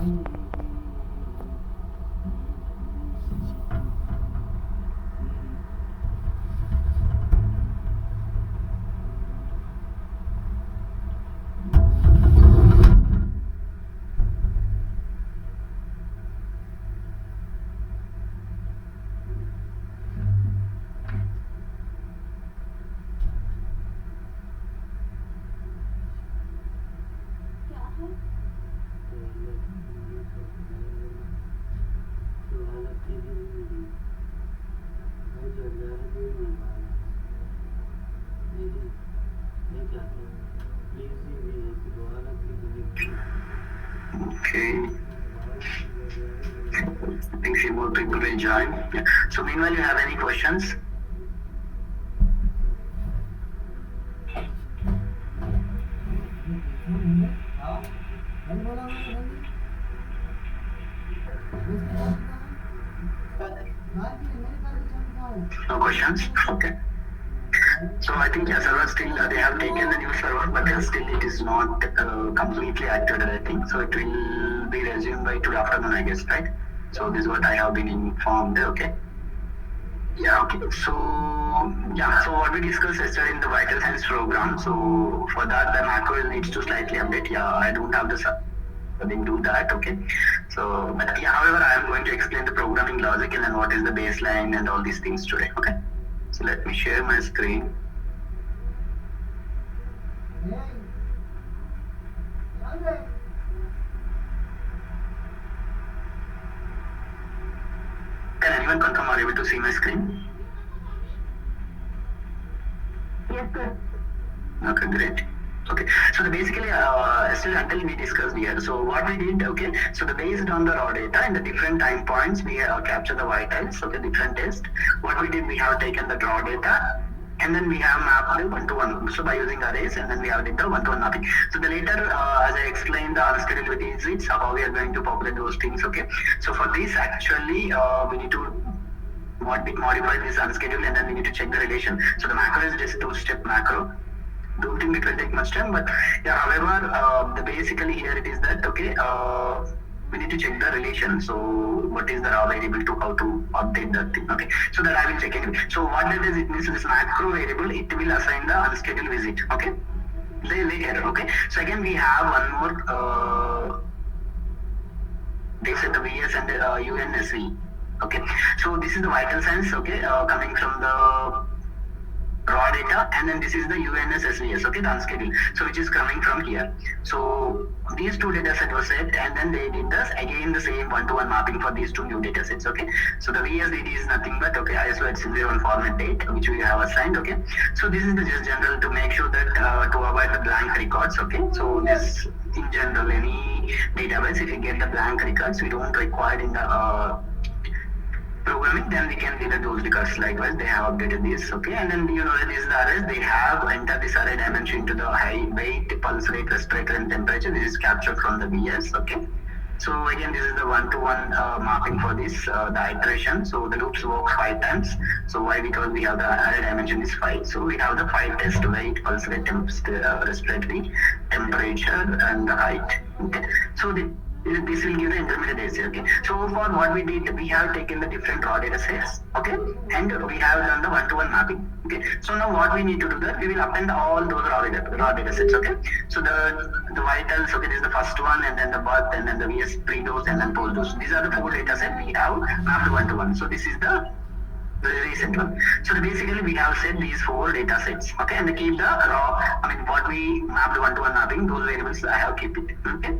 Okay. I think few more people will join. Yeah. So meanwhile, you have any questions? No questions? Okay. So I think yeah, server still they have taken the new server, but still it is not completely activated. I think so. It will be resumed by today afternoon, I guess, right? So this is what I have been informed. Okay. Yeah. Okay. So yeah. So what we discussed yesterday in the vital signs program. So for that, the macro needs to slightly update. Yeah, I don't have the. They do that, okay. So, but yeah, however, I am going to explain the programming logic and then what is the baseline and all these things today, okay. So let me share my screen. Can anyone confirm or able to see my screen? Yes, sir. Okay, great. Okay, so basically, still until we discussed here, so what we did, okay, so based on the raw data and the different time points, we capture the vitals, okay, different tests. What we did, we have taken the raw data, and then we have mapped the one-to-one, so by using arrays, and then we have did the one-to-one mapping. So the later, as I explained, the unscheduled visits, how we are going to populate those things, okay. So for this, actually, we need to modify this unscheduled, and then we need to check the relation. So the macro is just two-step macro. Don't think it will take much time, but yeah, however, the basically here it is that, okay, we need to check the relation. So what is the raw variable to how to update that thing, okay. So that I will check anyway. So what that is, it means this macro variable, it will assign the unscheduled visit, okay. Later, okay. So again, we have one more, they said the VS and the UNSV, okay. So this is the vital signs, okay, coming from the raw data, and then this is the UNSSVS, okay, the unscheduled, so which is coming from here. So these two data sets were set, and then they did this again the same one-to-one mapping for these two new data sets, okay. So the VSDD is nothing but, okay, ISO at 601 format date, which we have assigned, okay. So this is the just general to make sure that to avoid the blank records, okay. So this in general, any database, if you get the blank records, we don't require in the programming, then we can delete those records. Likewise, they have updated this, okay. And then you know that these the arrays, they have entered this array dimension into the height, weight, pulse rate, respirator, and temperature. This is captured from the VS, okay. So again, this is the one-to-one mapping for this the iteration. So the loops work 5 times. So why? Because we have the array dimension is 5. So we have the 5 test: weight, pulse rate, respiratory, temperature, and the height. Okay. So this will give the intermediate AC, okay. So for what we did, we have taken the different raw data sets, okay, and we have done the one-to-one mapping, okay. So now what we need to do that, we will append all those raw data sets, okay. So the vitals, okay, this is the first one, and then the birth, and then the VS pre-dose, and then post-dose. These are the 4 data sets we have mapped one-to-one. So this is the recent one. So basically we have set these 4 data sets, okay, and they keep the raw, what we mapped one-to-one mapping, those variables I have keep it, okay.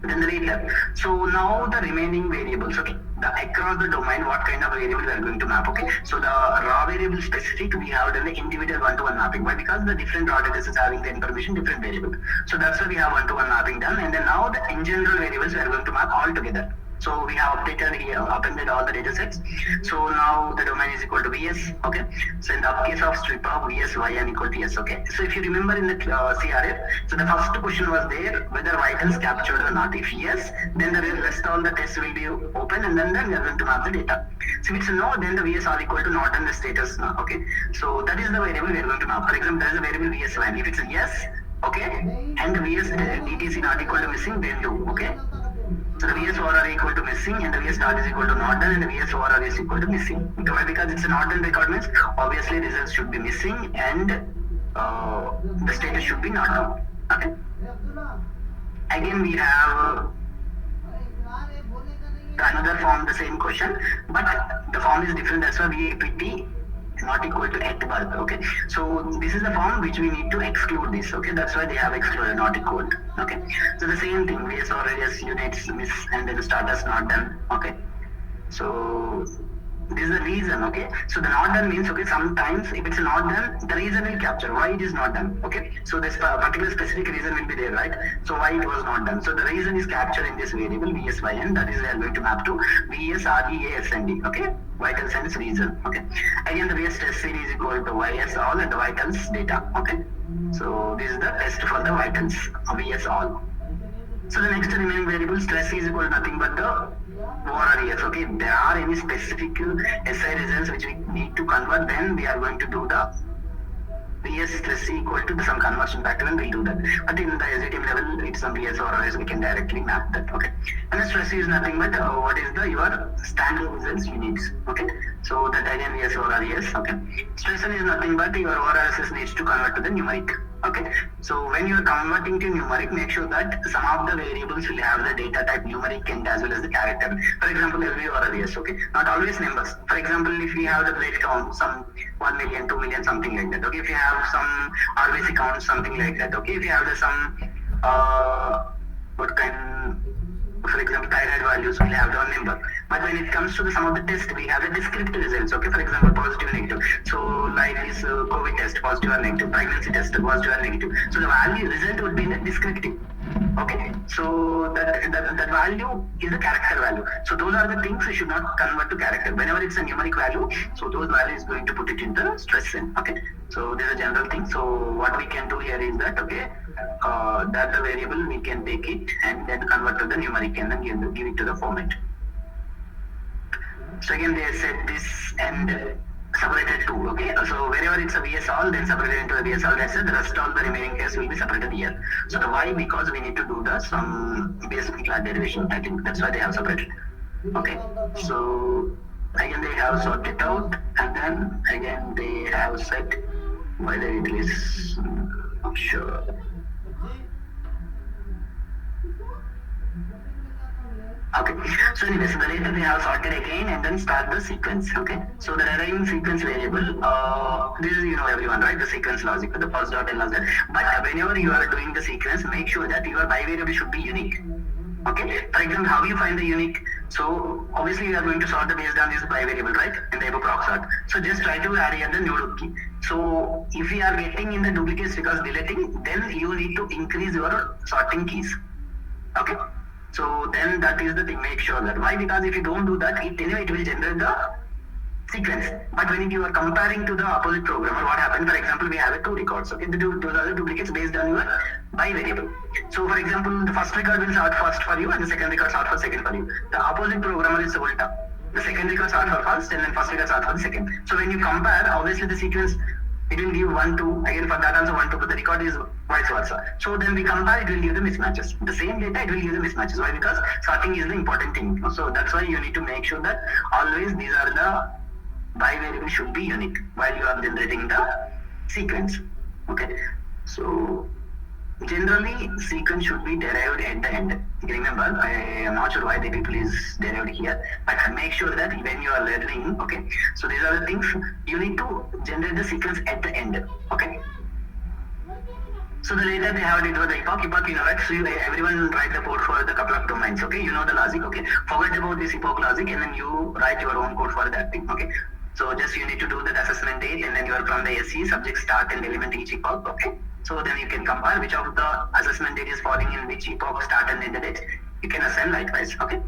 Then the later. So now the remaining variables, okay, across the domain, what kind of variable we are going to map, okay. So the raw variable specific, we have done the individual one-to-one mapping. Why? Because the different raw data sets having the information different variable. So that's why we have one-to-one mapping done. And then now the in general variables we are going to map all together. So we have updated here, appended all the data sets. So now the domain is equal to VS, okay. So in the case of strip of VS, YN equal to S, okay. So if you remember in the CRF, so the first question was there, whether vitals captured or not. If yes, then the rest all the tests will be open, and then we are going to map the data. So if it's no, then the VS are equal to not and the status now, okay. So that is the variable we are going to map. For example, there is a variable VS1. If it's a yes, okay, and the VS DTC not equal to missing, then do, okay. So the VS OR are equal to missing and the VS start is equal to not done and the VS OR is equal to missing. Okay, why? Because it's a not done record means obviously results should be missing and the status should be not done. Okay. Again we have another form, the same question, but the form is different. That's why VAPT not equal to at birth. Okay, so this is the form which we need to exclude this. Okay, that's why they have excluded not equal. Okay, so the same thing, VS or AS units miss and then the status not done. Okay, so this is the reason. Okay, so the not done means, okay, sometimes if it's not done, the reason will capture why it is not done. Okay, so this particular specific reason will be there, right? So why it was not done, so the reason is captured in this variable VSYN, that is we are going to map to VSREASND. Okay, vital sense reason. Okay, again the VS test seed is equal to YS all and the vitals data. Okay, so this is the test for the vitals VS all. So the next remaining variable stress is equal to nothing but the ORRES. Okay, if there are any specific SI results which we need to convert, then we are going to do the VS stress equal to some conversion factor and we'll do that. But in the SDTM level, it's some VS or RS, we can directly map that. Okay, and the stress is nothing but what is the your standard results units. Okay, so that again VS or RS. Okay, stress is nothing but your ORS needs to convert to the numeric. Okay, so when you are converting to numeric, make sure that some of the variables will have the data type numeric and as well as the character. For example, LV or RS. Okay, not always numbers. For example, if we have the plate count, some 1 million, 2 million, something like that. Okay, if you have some RBC count, something like that. Okay, if you have the some what kind, for example, thyroid values, we'll have the number. But when it comes to the, some of the tests, we have the descriptive results. Okay, for example, positive, negative. So like this COVID test, positive or negative, pregnancy test, positive or negative. So the value result would be the descriptive. Okay, so that value is the character value. So those are the things we should not convert to character. Whenever it's a numeric value, so those values is going to put it in the stress zone. Okay, so this is a general thing. So what we can do here is that, okay, that the variable we can take it and then convert to the numeric and then give it to the format. So again they said this and separated two. Okay, so wherever it's a VS all, then separated into the VS all. That's it. The rest all the remaining case will be separated here. So the why, because we need to do the some basic class derivation. I think that's why they have separated. Okay, so again they have sorted it out and then again they have said whether it is not sure. Okay, so anyways, the later they have sorted again and then start the sequence. Okay, so the deriving sequence variable, this is, you know, everyone, right? The sequence logic, the first dot and last dot. But whenever you are doing the sequence, make sure that your bivariable should be unique. Okay, for example, how you find the unique? So obviously you are going to sort the based on this bivariable, right? In the epoproc sort. So just try to add here the new loop key. So if you are getting in the duplicates because deleting, then you need to increase your sorting keys. Okay. So then that is the thing, make sure that. Why? Because if you don't do that, anyway it will generate the sequence. But when you are comparing to the opposite programmer, what happened? For example, we have two records. Okay, those are the duplicates based on your bivariable. So for example, the first record will sort first for you and the second record sort for second for you. The opposite programmer is ulta. The second record sort for first and then first record sort for the second. So when you compare, obviously the sequence, it will give 1, 2, again for that also 1, 2, but the record is vice versa. So then we compare, it will give the mismatches. The same data, it will give the mismatches. Why? Because sorting is the important thing. So that's why you need to make sure that always these are the bivariables should be unique while you are generating the sequence. Okay, so generally sequence should be derived at the end. Remember, I am not sure why the people is derived here, but make sure that when you are learning, okay, so these are the things you need to generate the sequence at the end. Okay, so the later they have it for the epoch, you know, right? So everyone write the code for the couple of domains. Okay, you know the logic. Okay, forget about this epoch logic and then you write your own code for that thing. Okay, so just you need to do that assessment date and then you are from the SE subject start and element each epoch. Okay, so then you can compare which of the assessment date is falling in which epoch start and end date. You can assign likewise. Okay.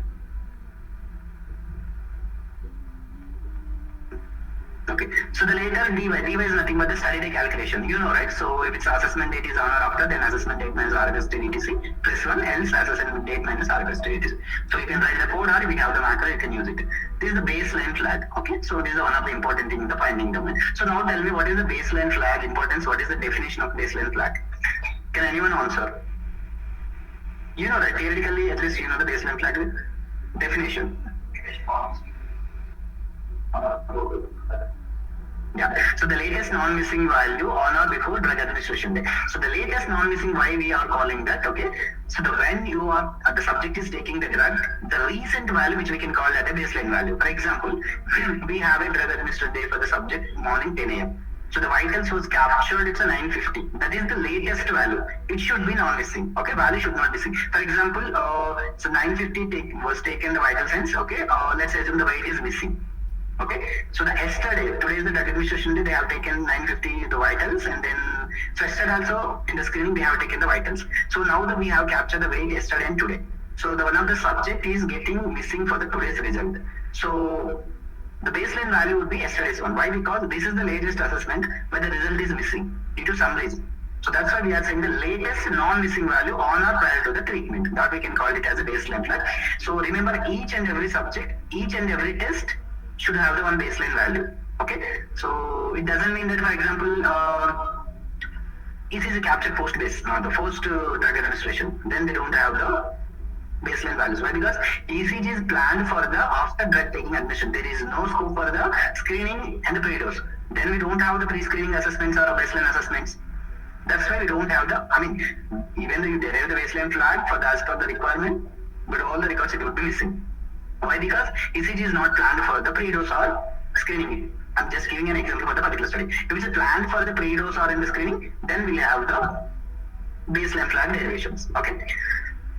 Okay, so the later dy is nothing but the study day calculation, you know, right? So if its assessment date is on or after, then assessment date minus RFS to etc plus 1, else assessment date minus RFS to etc. So you can write the code, or if you have the macro, you can use it. This is the baseline flag. Okay, so this is one of the important things in the finding domain. So now tell me, what is the baseline flag importance? What is the definition of baseline flag? Can anyone answer? You know, right? Theoretically, at least you know the baseline flag definition. Yeah. So the latest non-missing value on or before drug administration day. So the latest non-missing, why we are calling that, okay? So the when you are the subject is taking the drug, the recent value which we can call that a baseline value. For example, we have a drug administration day for the subject morning 10 a.m. So the vitals was captured, it's a 950. That is the latest value. It should be non-missing. Okay, value should not be missing. For example, so 950 was taken the vital signs. Okay, let's assume the weight is missing. Okay, so the yesterday, today is the drug administration day, they have taken 950 the vitals, and then so yesterday also in the screening they have taken the vitals. So now that we have captured the weight yesterday and today. So the one of the subject is getting missing for the today's result. So the baseline value would be yesterday's one. Why? Because this is the latest assessment, but the result is missing due to some reason. So that's why we are saying the latest non-missing value on or prior to the treatment. That we can call it as a baseline flag. So remember, each and every subject, each and every test should have the one baseline value. Okay, so it doesn't mean that, for example, ECG is captured post base, the post drug administration, then they don't have the baseline values. Why? Because ECG is planned for the after drug taking admission. There is no scope for the screening and the pre-dose. Then we don't have the pre-screening assessments or baseline assessments. That's why we don't have the, I mean, even though you derive the baseline flag for the as per the requirement, but all the records it would be missing. Why? Because ECG is not planned for the pre-dose or screening. I'm just giving an example for the particular study. If it is planned for the pre-dose or in the screening, then we'll have the baseline flag derivations. Okay.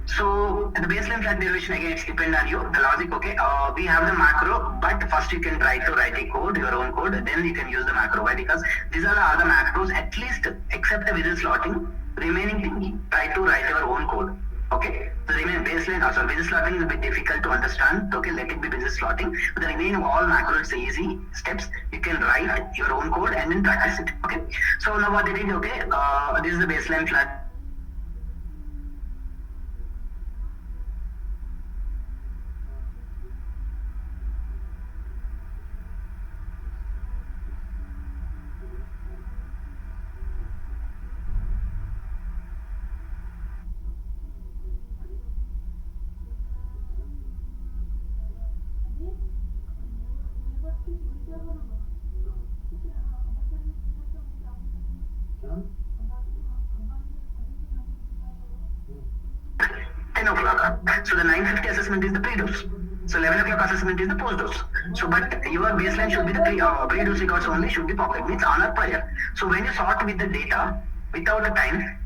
So the baseline flag derivation, again, it's depend on you. The logic, okay. We have the macro, but first you can try to write a code, your own code, then you can use the macro. Why? Because these are the other macros, at least except the visual slotting, remaining thing, try to write your own code. Okay, the remaining baseline, also business slotting is a bit difficult to understand. Okay, let it be business slotting. But the remaining all macros, easy steps. You can write your own code and then practice it. Okay, so now what it is, okay, this is the baseline flag. So the 950 assessment is the pre-dose. So 11 o'clock assessment is the post-dose. So but your baseline should be the pre-dose records only should be populated, means on or prior. So when you sort with the data without the time,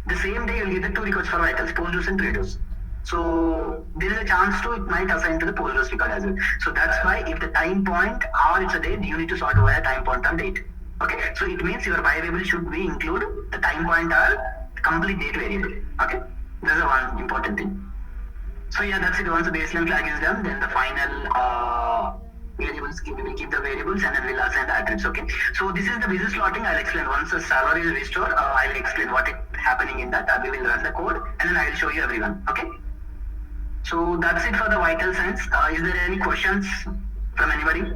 the same day you'll get the two records for vitals, post-dose and pre-dose. So there is a chance to, it might assign to the post-dose record as well. So that's why if the time point or it's a date, you need to sort via time point or date. Okay, so it means your variable should be include the time point or complete date variable. Okay, that's the one important thing. So yeah, that's it. Once the baseline flag is done, then the final variables, we will keep the variables and then we'll assign the attributes. Okay. So this is the business slotting. I'll explain once the server is restored. I'll explain what is happening in that. We will run the code and then I will show you everyone. Okay. So that's it for the vital signs. Is there any questions from anybody?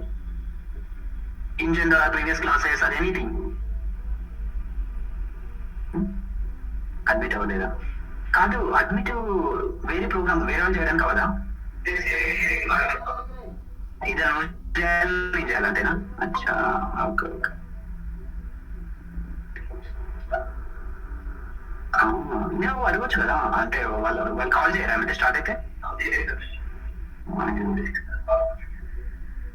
In general, previous classes or anything? Admit over there. కాదు admit వేరే programme వేరే వాళ్ళు చేయడానికి అవదా ఇది చేయాలంటేనా అచ్చా okay okay నువ్వు అడగచ్చు కదా అంటే వాళ్ళు కాల్ చేయరా అంటే స్టార్ట్ అయితే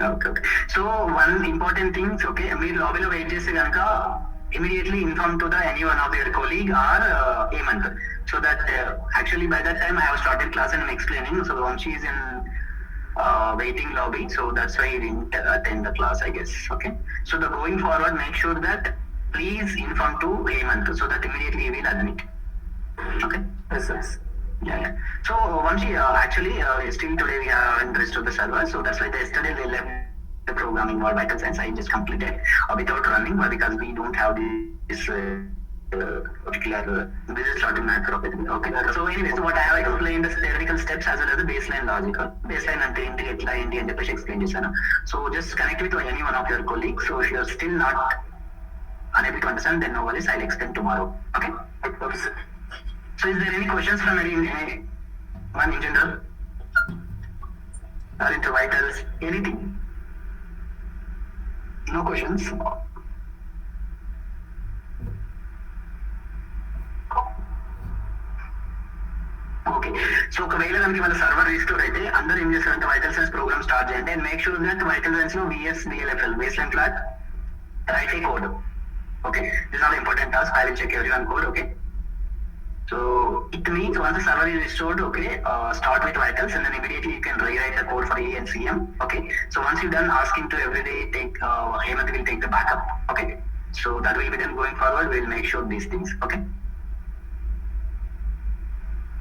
okay okay so one important things okay మీరు లాబీలో వెయిట్ చేస్తే కనుక immediately inform to the any one of your colleague or Hemant. So that actually by that time I have started class and I'm explaining. So once she is in waiting lobby, so that's why he didn't attend the class, I guess. Okay. So the going forward, make sure that please inform to Hemant so that immediately he will admit. Okay. Yes, yes. Yeah, yeah. So once he actually still today we are in the rest of the server. So that's why yesterday they left the programming or vital signs I just completed without running, but because we don't have this particular business slotting macro. Okay. So anyway, so what I have explained the theoretical steps as well as the baseline logical. Baseline and the and the explain this. So just connect with any one of your colleagues. So if you are still not unable to understand, then no worries, I'll explain tomorrow. Okay. So is there any questions from anyone in general? Or into vitals? Anything? No questions? Okay so ఒకవేళ కనుక మన server restore అయితే అందరూ ఏం చేస్తారంటే vital signs program start చేయండి and make sure that vital signs లో VSDLFL baseline flag right a code okay this are important task I will check every one code okay so it means once the server is restored okay start with vitals and then immediately you can rewrite the code for A and CM okay so once you done asking to every day take Hemant will take the backup okay so that will be then going forward we'll make sure these things okay.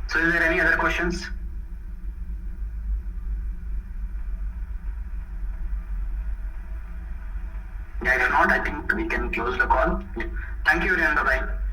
So is there any other questions? Yeah, if not, I think we can close the call. Thank you, everyone. Bye-bye.